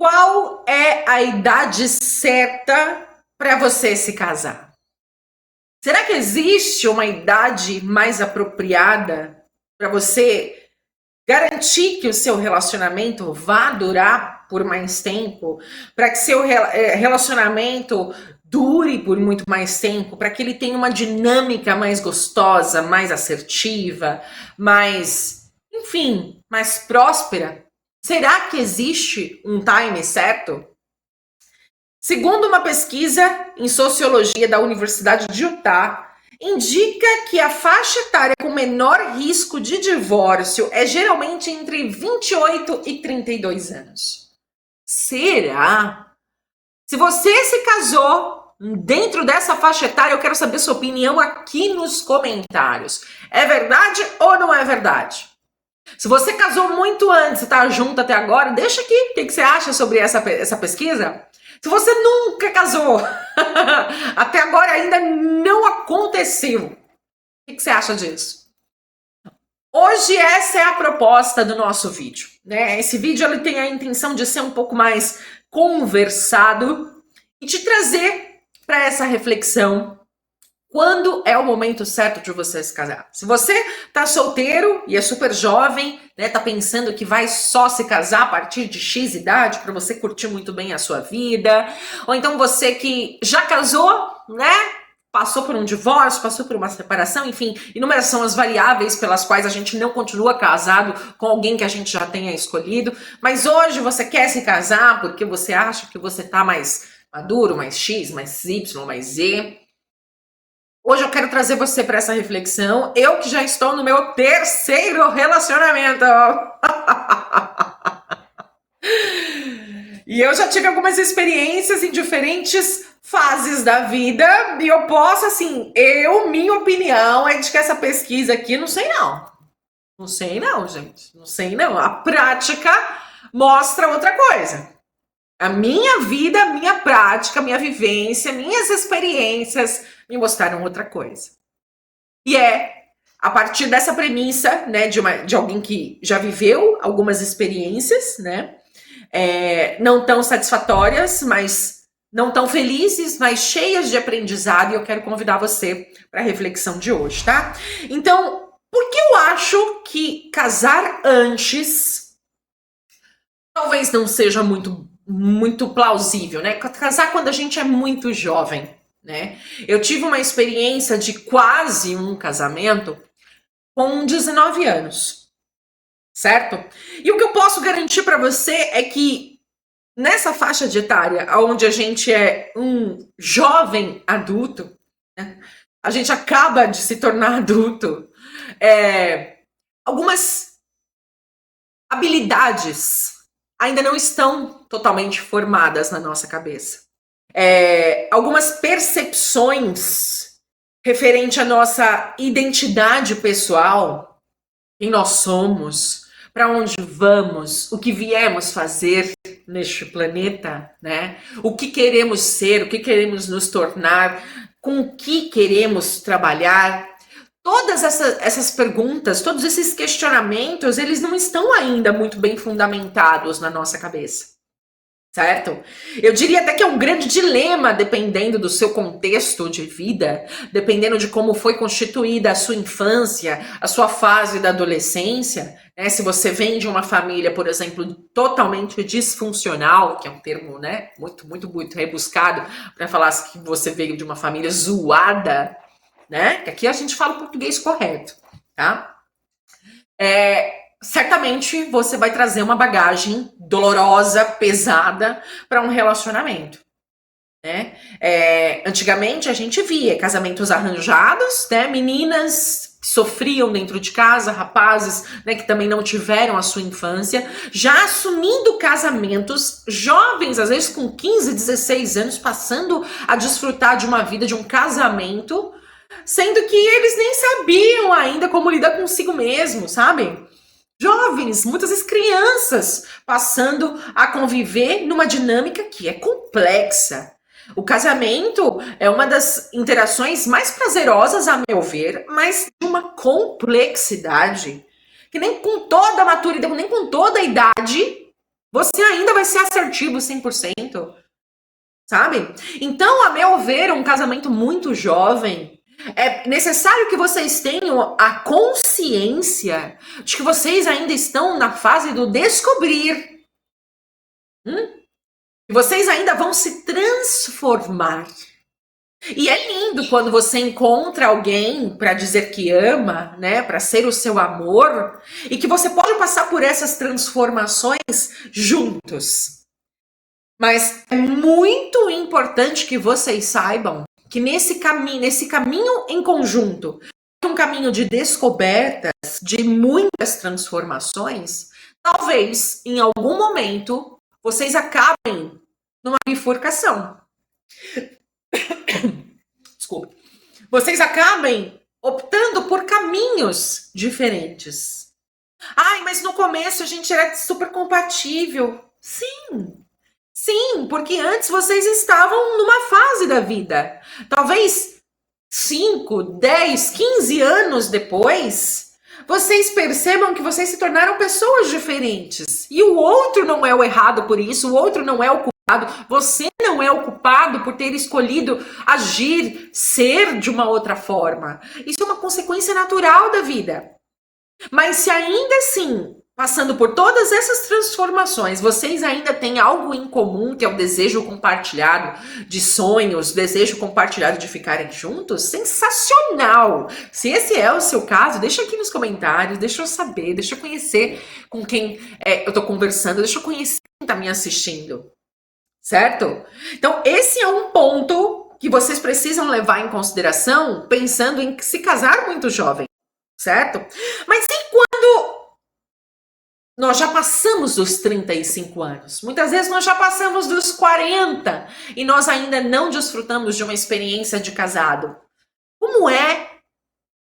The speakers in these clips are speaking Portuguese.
Qual é a idade certa para você se casar? Será que existe uma idade mais apropriada para você garantir que o seu relacionamento vá durar por mais tempo, para que seu relacionamento dure por muito mais tempo, para que ele tenha uma dinâmica mais gostosa, mais assertiva, mais, enfim, mais próspera? Será que existe um time certo? Segundo uma pesquisa em sociologia da Universidade de Utah, indica que a faixa etária com menor risco de divórcio é geralmente entre 28 e 32 anos. Será? Se você se casou dentro dessa faixa etária, eu quero saber sua opinião aqui nos comentários. É verdade ou não é verdade? Se você casou muito antes e está junto até agora, deixa aqui o que você acha sobre essa pesquisa. Se você nunca casou, até agora ainda não aconteceu, o que você acha disso? Hoje essa é a proposta do nosso vídeo, né? Esse vídeo ele tem a intenção de ser um pouco mais conversado e te trazer para essa reflexão. Quando é o momento certo de você se casar? Se você tá solteiro e é super jovem, né, tá pensando que vai só se casar a partir de X idade para você curtir muito bem a sua vida, ou então você que já casou, né, passou por um divórcio, passou por uma separação, enfim, inúmeras são as variáveis pelas quais a gente não continua casado com alguém que a gente já tenha escolhido, mas hoje você quer se casar porque você acha que você tá mais maduro, mais X, mais Y, mais Z. Hoje eu quero trazer você para essa reflexão. Eu que já estou no meu terceiro relacionamento. E eu já tive algumas experiências em diferentes fases da vida. E eu posso, assim, minha opinião é de que essa pesquisa aqui, não sei não. Não sei não, gente. Não sei não. A prática mostra outra coisa. A minha vida, minha prática, minha vivência, minhas experiências me mostraram outra coisa. E é a partir dessa premissa, né, de alguém que já viveu algumas experiências, né, não tão satisfatórias, mas não tão felizes, mas cheias de aprendizado, e eu quero convidar você para a reflexão de hoje, tá? Então, por que eu acho que casar antes talvez não seja muito plausível, né? Casar quando a gente é muito jovem, né? Eu tive uma experiência de quase um casamento com 19 anos, certo? E o que eu posso garantir para você é que nessa faixa de etária, onde a gente é um jovem adulto, né? A gente acaba de se tornar adulto, algumas habilidades ainda não estão totalmente formadas na nossa cabeça. Algumas percepções referente à nossa identidade pessoal, quem nós somos, para onde vamos, o que viemos fazer neste planeta, né? O que queremos ser, o que queremos nos tornar, com o que queremos trabalhar. Todas essas perguntas, todos esses questionamentos, eles não estão ainda muito bem fundamentados na nossa cabeça, certo? Eu diria até que é um grande dilema, dependendo do seu contexto de vida, dependendo de como foi constituída a sua infância, a sua fase da adolescência, né? Se você vem de uma família, por exemplo, totalmente disfuncional, que é um termo, né, muito rebuscado para falar que você veio de uma família zoada, né? Que aqui a gente fala o português correto, tá? Certamente você vai trazer uma bagagem dolorosa, pesada para um relacionamento, né? Antigamente a gente via casamentos arranjados, né? Meninas que sofriam dentro de casa, rapazes, né, que também não tiveram a sua infância, já assumindo casamentos, jovens, às vezes com 15, 16 anos, passando a desfrutar de uma vida, de um casamento, sendo que eles nem sabiam ainda como lidar consigo mesmo, sabe? Jovens, muitas vezes crianças, passando a conviver numa dinâmica que é complexa. O casamento é uma das interações mais prazerosas, a meu ver, mas de uma complexidade que nem com toda a maturidade, nem com toda a idade, Você ainda vai ser assertivo 100%, sabe? Então, a meu ver, um casamento muito jovem, é necessário que vocês tenham a consciência de que vocês ainda estão na fase do descobrir. E vocês ainda vão se transformar. E é lindo quando você encontra alguém para dizer que ama, né, para ser o seu amor, e que você pode passar por essas transformações juntos. Mas é muito importante que vocês saibam que nesse caminho em conjunto, um caminho de descobertas, de muitas transformações, talvez em algum momento vocês acabem numa bifurcação. Desculpa. Vocês acabem optando por caminhos diferentes. Ai, mas no começo a gente era super compatível. Sim, porque antes vocês estavam numa fase da vida. Talvez 5, 10, 15 anos depois, vocês percebam que vocês se tornaram pessoas diferentes. E o outro não é o errado por isso, o outro não é o culpado. Você não é o culpado por ter escolhido agir, ser de uma outra forma. Isso é uma consequência natural da vida. Mas se ainda assim, passando por todas essas transformações, vocês ainda têm algo em comum, que é o desejo compartilhado de sonhos, desejo compartilhado de ficarem juntos, sensacional! Se esse é o seu caso, deixa aqui nos comentários, deixa eu saber, deixa eu conhecer com quem eu tô conversando, deixa eu conhecer quem tá me assistindo. Certo? Então, esse é um ponto que vocês precisam levar em consideração pensando em se casar muito jovem, certo? Mas e quando nós já passamos dos 35 anos? Muitas vezes nós já passamos dos 40 e nós ainda não desfrutamos de uma experiência de casado. Como é?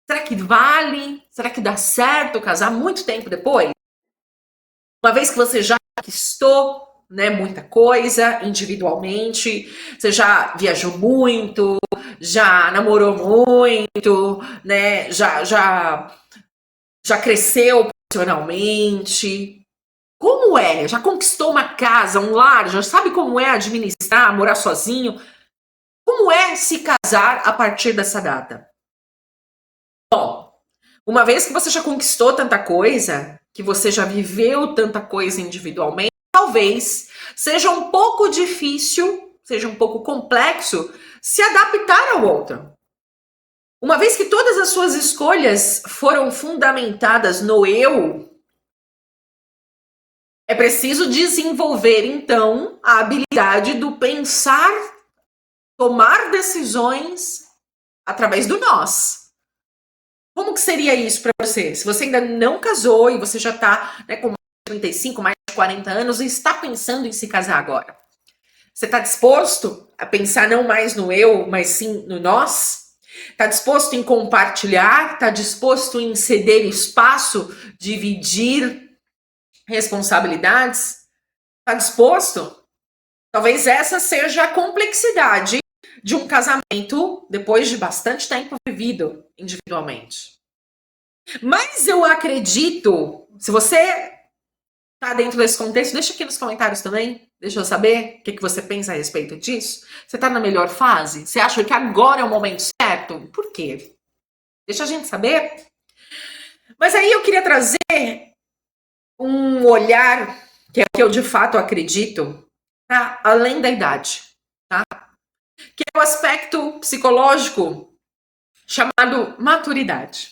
Será que vale? Será que dá certo casar muito tempo depois? Uma vez que você já conquistou, né, muita coisa individualmente, você já viajou muito, já namorou muito, né, já cresceu profissionalmente. Como é? Já conquistou uma casa, um lar, já sabe como é administrar, morar sozinho? Como é se casar a partir dessa data? Bom, uma vez que você já conquistou tanta coisa, que você já viveu tanta coisa individualmente, talvez seja um pouco difícil, seja um pouco complexo se adaptar ao outro. Uma vez que todas as suas escolhas foram fundamentadas no eu, é preciso desenvolver então a habilidade do pensar, tomar decisões através do nós. Como que seria isso para você? Se você ainda não casou e você já está, né, com 35, mais de 40 anos e está pensando em se casar agora. Você está disposto a pensar não mais no eu, mas sim no nós? Está disposto em compartilhar? Está disposto em ceder espaço, dividir responsabilidades? Está disposto? Talvez essa seja a complexidade de um casamento depois de bastante tempo vivido individualmente. Mas eu acredito, se você tá dentro desse contexto, deixa aqui nos comentários também. Deixa eu saber o que você pensa a respeito disso. Você tá na melhor fase? Você acha que agora é o momento certo? Por quê? Deixa a gente saber. Mas aí eu queria trazer um olhar que é o que eu de fato acredito, tá? Além da idade, tá? Que é o aspecto psicológico chamado maturidade.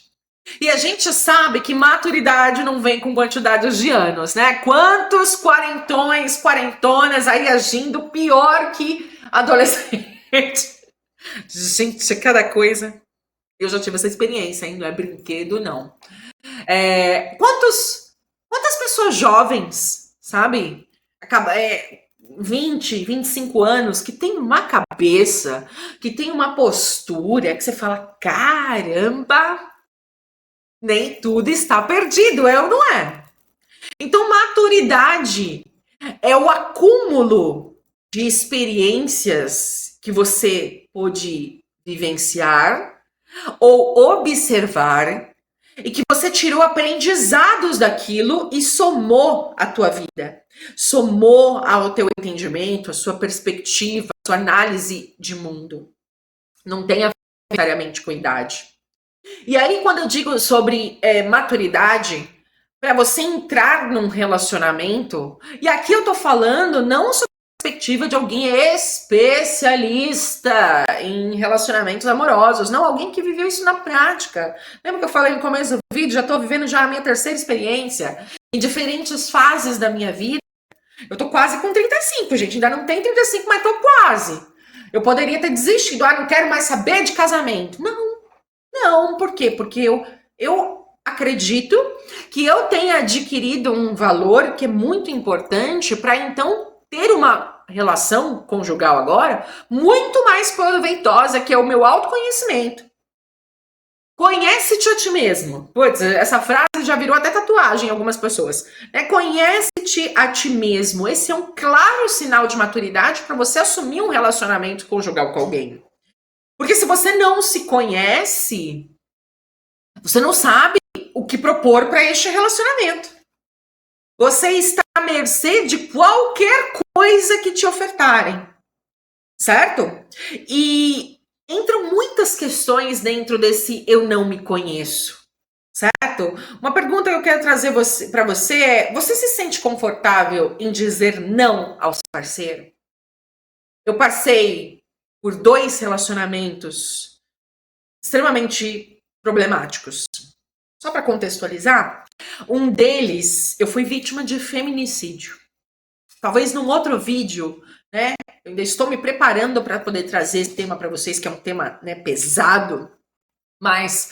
E a gente sabe que maturidade não vem com quantidades de anos, né? Quantos quarentões, quarentonas aí agindo pior que adolescente. Gente, cada coisa. Eu já tive essa experiência, hein? Não é brinquedo, não. Quantas pessoas jovens, sabe? 20, 25 anos, que tem uma cabeça, que tem uma postura, que você fala, caramba, nem tudo está perdido, é ou não é? Então, maturidade é o acúmulo de experiências que você pôde vivenciar ou observar e que você tirou aprendizados daquilo e somou à tua vida, somou ao teu entendimento, à sua perspectiva, à sua análise de mundo. Não tem a ver necessariamente com idade. E aí, quando eu digo sobre maturidade, para você entrar num relacionamento, e aqui eu tô falando não sobre a perspectiva de alguém especialista em relacionamentos amorosos, não, alguém que viveu isso na prática. Lembra que eu falei no começo do vídeo? Já tô vivendo já a minha terceira experiência em diferentes fases da minha vida. Eu tô quase com 35, gente, ainda não tenho 35, mas tô quase. Eu poderia ter desistido, não quero mais saber de casamento. Não, por quê? Porque eu acredito que eu tenha adquirido um valor que é muito importante para então ter uma relação conjugal agora muito mais proveitosa, que é o meu autoconhecimento. Conhece-te a ti mesmo. Putz, essa frase já virou até tatuagem em algumas pessoas. Conhece-te a ti mesmo. Esse é um claro sinal de maturidade para você assumir um relacionamento conjugal com alguém. Porque se você não se conhece, você não sabe o que propor para este relacionamento. Você está à mercê de qualquer coisa que te ofertarem, certo? E entram muitas questões dentro desse eu não me conheço, certo? Uma pergunta que eu quero trazer para você é: você se sente confortável em dizer não ao seu parceiro? Eu passei por 2 relacionamentos extremamente problemáticos. Só para contextualizar, um deles eu fui vítima de feminicídio. Talvez num outro vídeo, né? Eu ainda estou me preparando para poder trazer esse tema para vocês, que é um tema, né, pesado, mas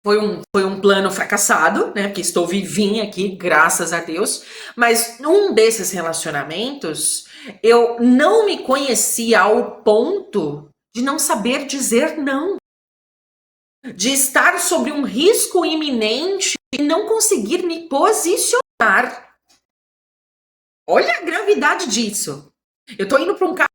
foi um plano fracassado, né? Porque estou vivinha aqui, graças a Deus. Mas num desses relacionamentos, eu não me conhecia ao ponto de não saber dizer não. De estar sobre um risco iminente e não conseguir me posicionar. Olha a gravidade disso. Eu tô indo para um caso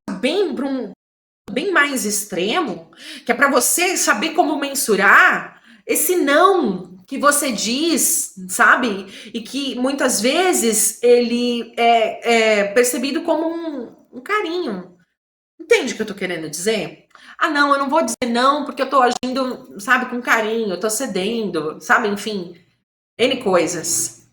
bem mais extremo, que é para você saber como mensurar esse não que você diz, sabe? E que muitas vezes ele é percebido como um carinho. Entende o que eu tô querendo dizer? Ah, não, eu não vou dizer não porque eu tô agindo, sabe, com carinho, eu tô cedendo, sabe, enfim, N coisas.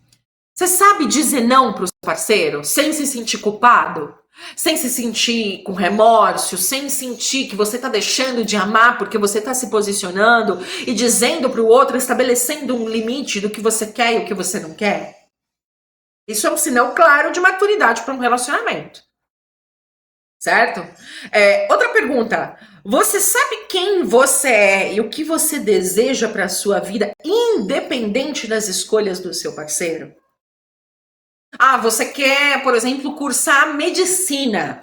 Você sabe dizer não pro seu parceiro sem se sentir culpado? Sem se sentir com remorso, sem sentir que você tá deixando de amar porque você tá se posicionando e dizendo pro outro, estabelecendo um limite do que você quer e o que você não quer? Isso é um sinal claro de maturidade para um relacionamento. Certo? Outra pergunta. Você sabe quem você é e o que você deseja para a sua vida, independente das escolhas do seu parceiro? Ah, você quer, por exemplo, cursar medicina.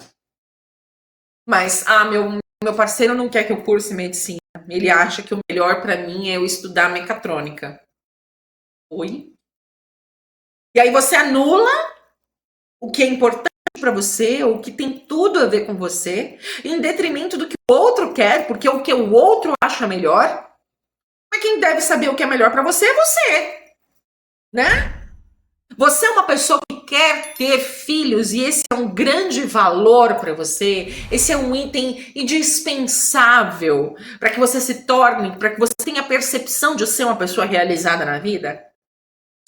Mas, meu parceiro não quer que eu curse medicina. Ele acha que o melhor para mim é eu estudar mecatrônica. Oi? E aí você anula o que é importante para você, ou que tem tudo a ver com você, em detrimento do que o outro quer, porque o que o outro acha melhor. Mas quem deve saber o que é melhor para você é você, né? Você é uma pessoa que quer ter filhos e esse é um grande valor para você, esse é um item indispensável para que você se torne, para que você tenha a percepção de ser uma pessoa realizada na vida.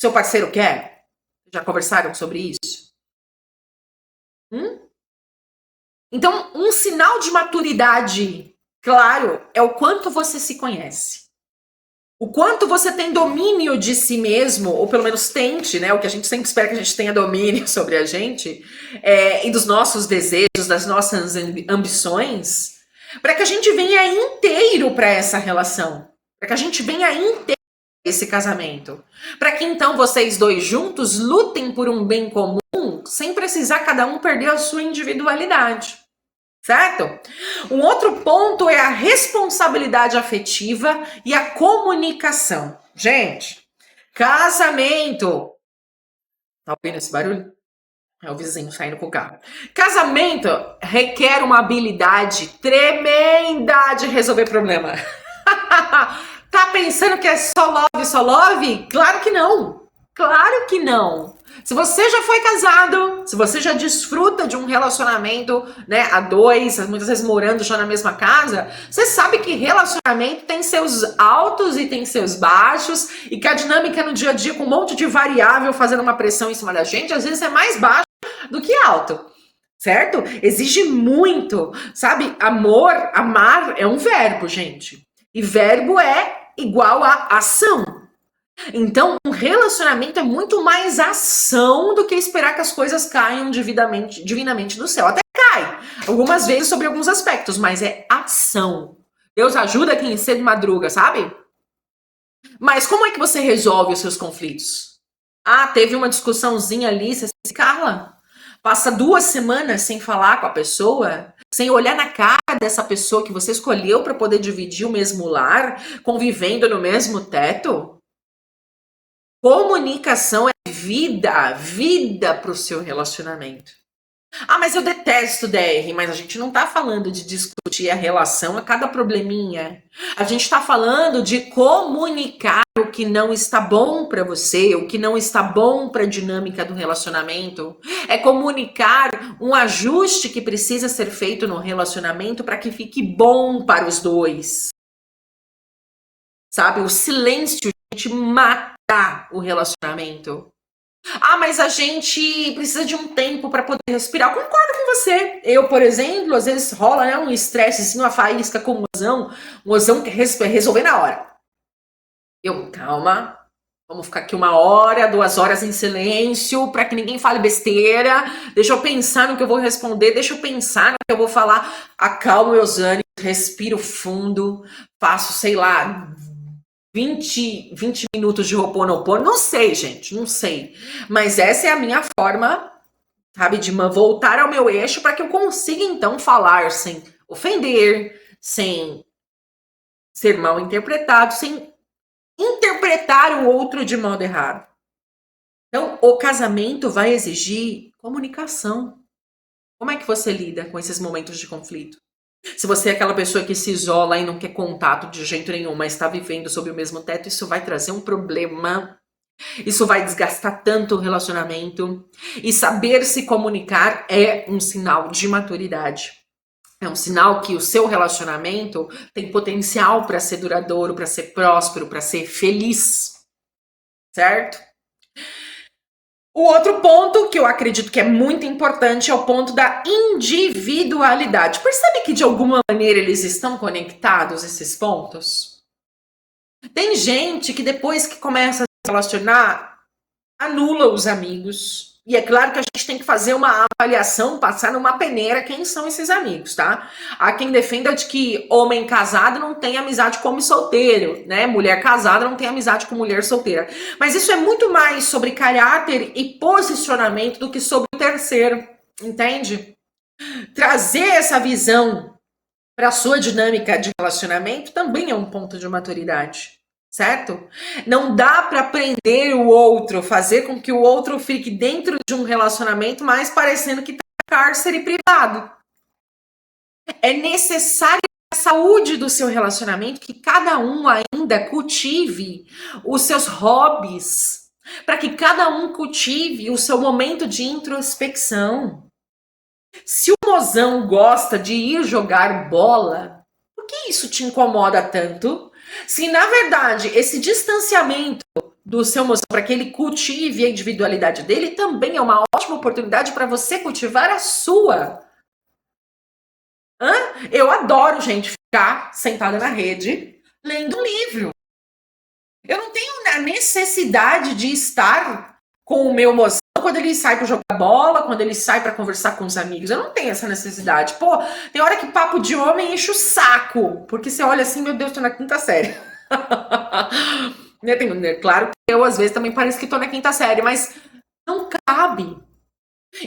Seu parceiro quer? Já conversaram sobre isso? Então, um sinal de maturidade, claro, é o quanto você se conhece. O quanto você tem domínio de si mesmo, ou pelo menos tente, né? O que a gente sempre espera que a gente tenha domínio sobre a gente, e dos nossos desejos, das nossas ambições, para que a gente venha inteiro para essa relação, para que a gente venha inteiro para esse casamento, para que então vocês dois juntos lutem por um bem comum, sem precisar cada um perder a sua individualidade. Certo? Um outro ponto é a responsabilidade afetiva e a comunicação. Gente, casamento. Tá ouvindo esse barulho? É o vizinho saindo com o carro. Casamento requer uma habilidade tremenda de resolver problema. Tá tá pensando que é só love, só love? Claro que não. Claro que não. Se você já foi casado, se você já desfruta de um relacionamento, né, a dois, muitas vezes morando já na mesma casa, você sabe que relacionamento tem seus altos e tem seus baixos, e que a dinâmica no dia a dia com um monte de variável fazendo uma pressão em cima da gente, às vezes é mais baixo do que alto. Certo? Exige muito, sabe? Amor, amar é um verbo, gente. E verbo é igual a ação. Então, um relacionamento é muito mais ação do que esperar que as coisas caiam divinamente do céu. Até cai, algumas vezes sobre alguns aspectos, mas é ação. Deus ajuda quem cedo madruga, sabe? Mas como é que você resolve os seus conflitos? Ah, teve uma discussãozinha ali, você se cala. Passa 2 semanas sem falar com a pessoa, sem olhar na cara dessa pessoa que você escolheu para poder dividir o mesmo lar, convivendo no mesmo teto. Comunicação é vida para o seu relacionamento. Ah, mas eu detesto DR, mas a gente não tá falando de discutir a relação a cada probleminha. A gente tá falando de comunicar o que não está bom para você, o que não está bom para a dinâmica do relacionamento. É comunicar um ajuste que precisa ser feito no relacionamento para que fique bom para os dois. Sabe? O silêncio, gente, mata o relacionamento. Ah, mas a gente precisa de um tempo para poder respirar. Eu concordo com você. Eu, por exemplo, às vezes rola, né, um estresse, uma faísca com um mozão que resolver na hora. Eu, calma, vamos ficar aqui 1 hora, 2 horas em silêncio, para que ninguém fale besteira. Deixa eu pensar no que eu vou responder, deixa eu pensar no que eu vou falar. Acalmo meus ânimos, respiro fundo, faço, sei lá, 20 minutos de Ho'oponopono, não sei, gente, não sei. Mas essa é a minha forma, sabe, de voltar ao meu eixo para que eu consiga, então, falar sem ofender, sem ser mal interpretado, sem interpretar o outro de modo errado. Então, o casamento vai exigir comunicação. Como é que você lida com esses momentos de conflito? Se você é aquela pessoa que se isola e não quer contato de jeito nenhum, mas está vivendo sob o mesmo teto, isso vai trazer um problema. Isso vai desgastar tanto o relacionamento. E saber se comunicar é um sinal de maturidade. É um sinal que o seu relacionamento tem potencial para ser duradouro, para ser próspero, para ser feliz. Certo? O outro ponto que eu acredito que é muito importante é o ponto da individualidade. Percebe que de alguma maneira eles estão conectados, esses pontos? Tem gente que depois que começa a se relacionar, anula os amigos. E é claro que a gente tem que fazer uma avaliação, passar numa peneira quem são esses amigos, tá? Há quem defenda de que homem casado não tem amizade com homem solteiro, né? Mulher casada não tem amizade com mulher solteira. Mas isso é muito mais sobre caráter e posicionamento do que sobre o terceiro, entende? Trazer essa visão para a sua dinâmica de relacionamento também é um ponto de maturidade. Certo? Não dá para prender o outro, fazer com que o outro fique dentro de um relacionamento, mas parecendo que está em cárcere privado. É necessário a saúde do seu relacionamento que cada um ainda cultive os seus hobbies, para que cada um cultive o seu momento de introspecção. Se o mozão gosta de ir jogar bola, por que isso te incomoda tanto? Se, na verdade, esse distanciamento do seu mozão para que ele cultive a individualidade dele também é uma ótima oportunidade para você cultivar a sua. Eu adoro, gente, ficar sentada na rede lendo um livro. Eu não tenho a necessidade de estar com o meu mozão quando ele sai para jogar bola, quando ele sai para conversar com os amigos. Eu não tenho essa necessidade. Pô, tem hora que papo de homem enche o saco. Porque você olha assim, meu Deus, tô na 5ª série. Claro que eu, às vezes, também parece que tô na 5ª série, mas não cabe.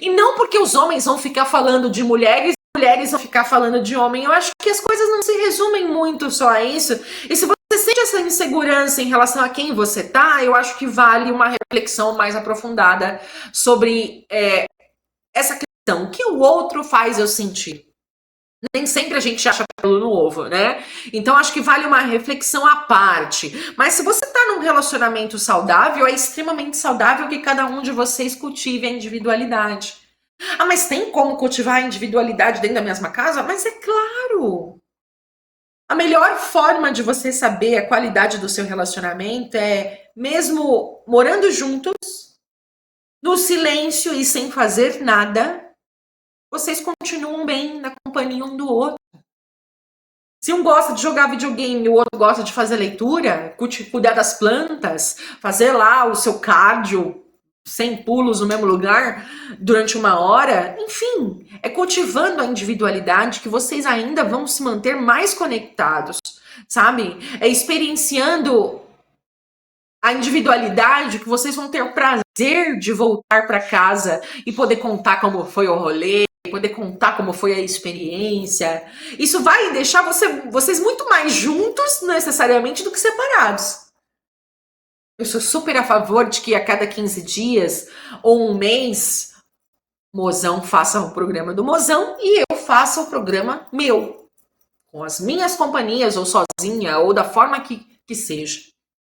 E não porque os homens vão ficar falando de mulheres e mulheres vão ficar falando de homem. Eu acho que as coisas não se resumem muito só a isso. E se você sente essa insegurança em relação a quem você tá, eu acho que vale uma reflexão mais aprofundada sobre essa questão. O que o outro faz eu sentir? Nem sempre a gente acha pelo no ovo, né? Então acho que vale uma reflexão à parte. Mas se você tá num relacionamento saudável, é extremamente saudável que cada um de vocês cultive a individualidade. Ah, mas tem como cultivar a individualidade dentro da mesma casa? Mas é claro! A melhor forma de você saber a qualidade do seu relacionamento é, mesmo morando juntos, no silêncio e sem fazer nada, vocês continuam bem na companhia um do outro. Se um gosta de jogar videogame e o outro gosta de fazer leitura, cuidar das plantas, fazer lá o seu cardio 100 pulos no mesmo lugar durante 1 hora, enfim, é cultivando a individualidade que vocês ainda vão se manter mais conectados, sabe? É experienciando a individualidade que vocês vão ter o prazer de voltar para casa e poder contar como foi o rolê, poder contar como foi a experiência. Isso vai deixar vocês muito mais juntos, necessariamente, do que separados. Eu sou super a favor de que a cada 15 dias ou um mês, Mozão faça o programa do Mozão e eu faça o programa meu, com as minhas companhias, ou sozinha, ou da forma que seja.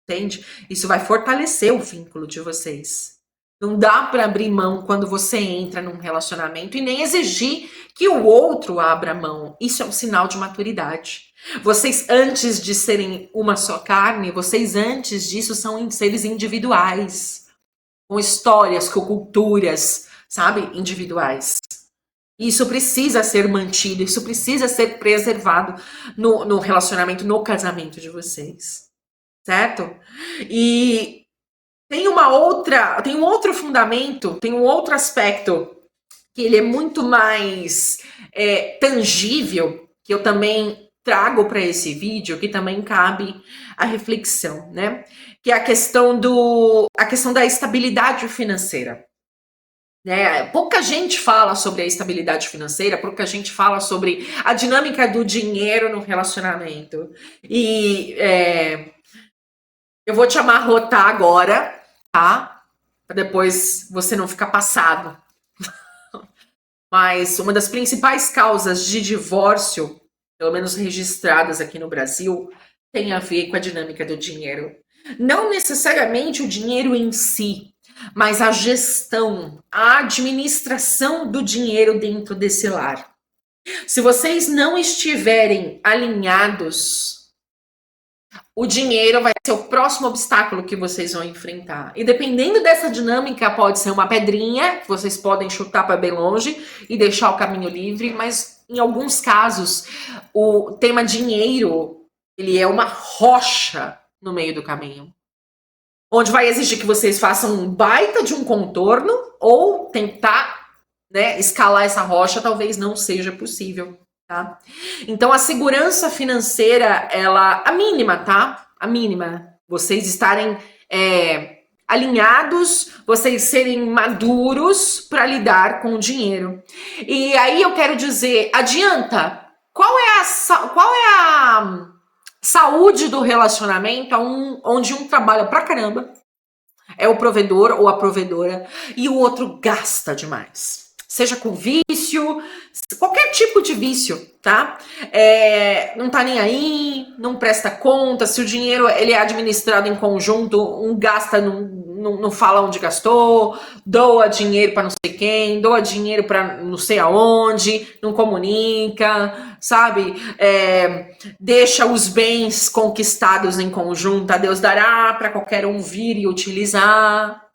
Entende? Isso vai fortalecer o vínculo de vocês. Não dá para abrir mão quando você entra num relacionamento e nem exigir que o outro abra mão. Isso é um sinal de maturidade. Vocês, antes de serem uma só carne, vocês, antes disso, são seres individuais, com histórias, com culturas, sabe? Individuais. Isso precisa ser mantido, isso precisa ser preservado no relacionamento, no casamento de vocês. Certo? E tem um outro fundamento, tem um outro aspecto que ele é muito mais tangível, que eu também trago para esse vídeo, que também cabe a reflexão, né? Que é a questão da estabilidade financeira. Né? Pouca gente fala sobre a estabilidade financeira, pouca gente fala sobre a dinâmica do dinheiro no relacionamento. E eu vou te amarrotar agora, tá? Para depois você não ficar passado. Mas uma das principais causas de divórcio, pelo menos registradas aqui no Brasil, tem a ver com a dinâmica do dinheiro. Não necessariamente o dinheiro em si, mas a gestão, a administração do dinheiro dentro desse lar. Se vocês não estiverem alinhados, o dinheiro vai ser o próximo obstáculo que vocês vão enfrentar. E dependendo dessa dinâmica, pode ser uma pedrinha, que vocês podem chutar para bem longe e deixar o caminho livre, mas em alguns casos, o tema dinheiro, ele é uma rocha no meio do caminho. Onde vai exigir que vocês façam um baita de um contorno ou tentar, né, escalar essa rocha, talvez não seja possível. Tá? Então a segurança financeira, a mínima, tá? A mínima. Vocês estarem alinhados, vocês serem maduros para lidar com o dinheiro. E aí eu quero dizer, adianta? Qual é a saúde do relacionamento onde um trabalha pra caramba, é o provedor ou a provedora, e o outro gasta demais? Seja com vício, qualquer tipo de vício, tá? Não tá nem aí, não presta conta, se o dinheiro ele é administrado em conjunto, um gasta, não fala onde gastou, doa dinheiro para não sei quem, doa dinheiro para não sei aonde, não comunica, sabe? Deixa os bens conquistados em conjunto, a Deus dará para qualquer um vir e utilizar.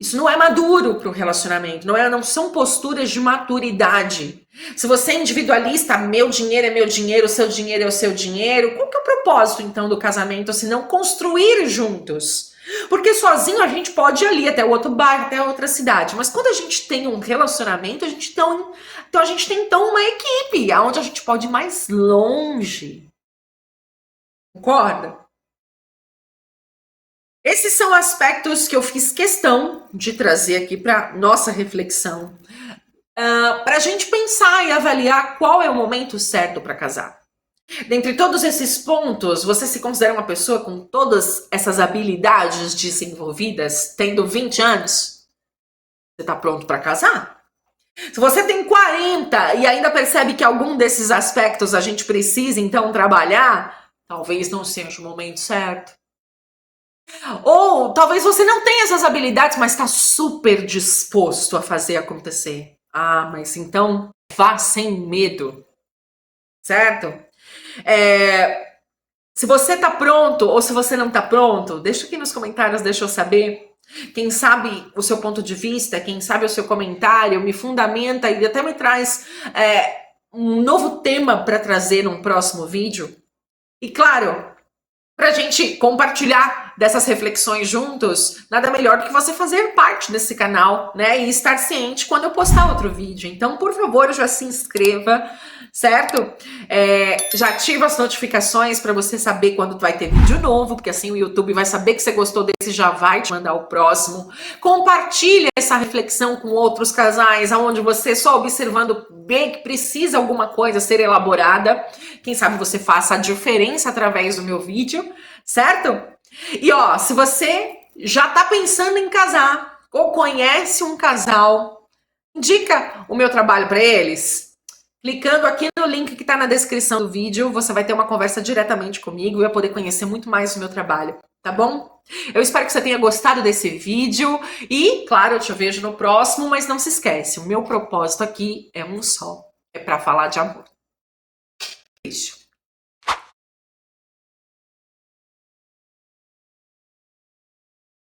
Isso não é maduro para o relacionamento, não são posturas de maturidade. Se você é individualista, meu dinheiro é meu dinheiro, o seu dinheiro é o seu dinheiro, qual que é o propósito então do casamento, se não construir juntos? Porque sozinho a gente pode ir ali até o outro bairro, até a outra cidade, mas quando a gente tem um relacionamento, a gente tem uma equipe, onde a gente pode ir mais longe. Concorda? Esses são aspectos que eu fiz questão de trazer aqui para nossa reflexão, para a gente pensar e avaliar qual é o momento certo para casar. Dentre todos esses pontos, você se considera uma pessoa com todas essas habilidades desenvolvidas, tendo 20 anos? Você está pronto para casar? Se você tem 40 e ainda percebe que algum desses aspectos a gente precisa então trabalhar, talvez não seja o momento certo. Ou talvez você não tenha essas habilidades, mas está super disposto a fazer acontecer. Ah, mas então vá sem medo, certo? Se você tá pronto ou se você não tá pronto, deixa aqui nos comentários, deixa eu saber. Quem sabe o seu ponto de vista, quem sabe o seu comentário, me fundamenta e até me traz um novo tema para trazer num próximo vídeo. E claro, para a gente compartilhar dessas reflexões juntos, nada melhor do que você fazer parte desse canal, né? E estar ciente quando eu postar outro vídeo. Então, por favor, já se inscreva, certo? Já ativa as notificações para você saber quando vai ter vídeo novo, porque assim o YouTube vai saber que você gostou desse, já vai te mandar o próximo. Compartilhe essa reflexão com outros casais, onde você só observando bem que precisa alguma coisa ser elaborada. Quem sabe você faça a diferença através do meu vídeo, certo? E ó, se você já tá pensando em casar ou conhece um casal, indica o meu trabalho para eles. Clicando aqui no link que está na descrição do vídeo, você vai ter uma conversa diretamente comigo e vai poder conhecer muito mais do meu trabalho, tá bom? Eu espero que você tenha gostado desse vídeo e, claro, eu te vejo no próximo, mas não se esquece, o meu propósito aqui é um só, é para falar de amor. Beijo.